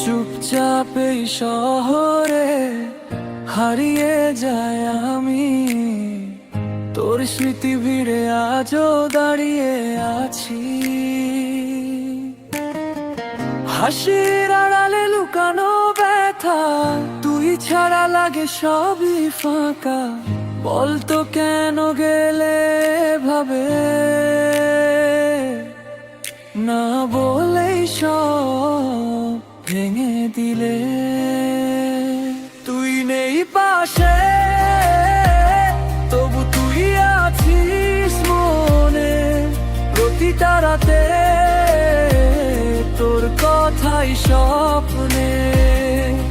চুপচাপ এই শহরে হারিয়ে যায় আমি, তোর স্মৃতি ভিড়ে আজও দাঁড়িয়ে আছি। হাসির আড়ালে লুকানো ব্যথা, তুই ছাড়া লাগে সবই ফাঁকা। বলতো কেন গেলে ভাবে, না বলেই সব ভেঙে দিলে। তুই নেই পাশে, তবু তুই আছিস মনে। প্রতিটা রাতে তোর কথাই স্বপ্নে।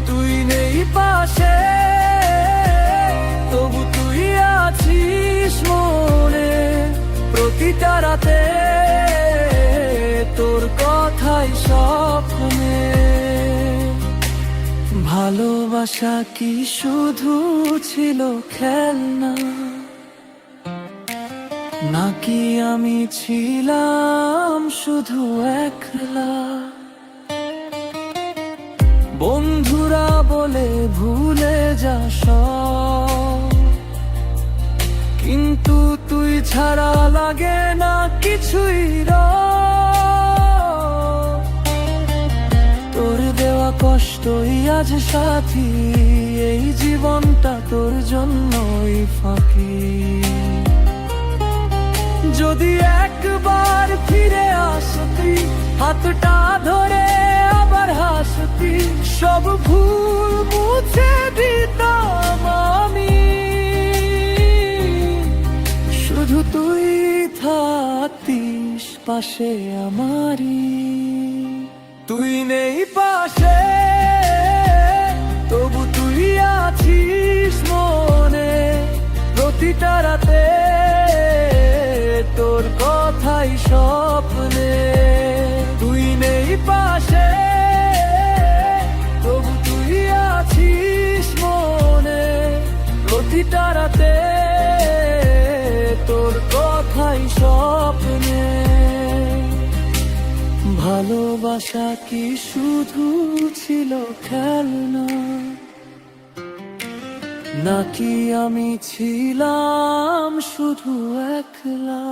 তুই নেই পাশে, তবু তুই আছিস মনে। প্রতিটা রাতে তোর কথাই স্বপ্নে। ভালোবাসা কি শুধু ছিল খেলনা, নাকি আমি ছিলাম শুধু একলা? বন্ধুরা বলে ভুলে যা সব, কিন্তু তুই ছাড়া লাগে না কিছুই। তোর দেওয়া কষ্টই আজ সাথী, এই জীবনটা তোর জন্যই ফাঁকি। যদি একবার ফিরে আসতি, হাতটা ধরে আবার হাসতি, সব ভুল মুছে দিতাম আমি। শুধু তুই থাকতিস পাশে আমারই। তুই নেই পাশে, তবু তুই আছিস মনে। প্রতিটা রাতে তোর কথাই স্বপ্নে। তুই নেই পাশে, তবু তুই আছিস মনে। প্রতিটা রাতে তোর কথাই স্বপ্নে। ভালোবাসা কি শুধু ছিল খেলনা, নাকি আমি ছিলাম শুধু একলা?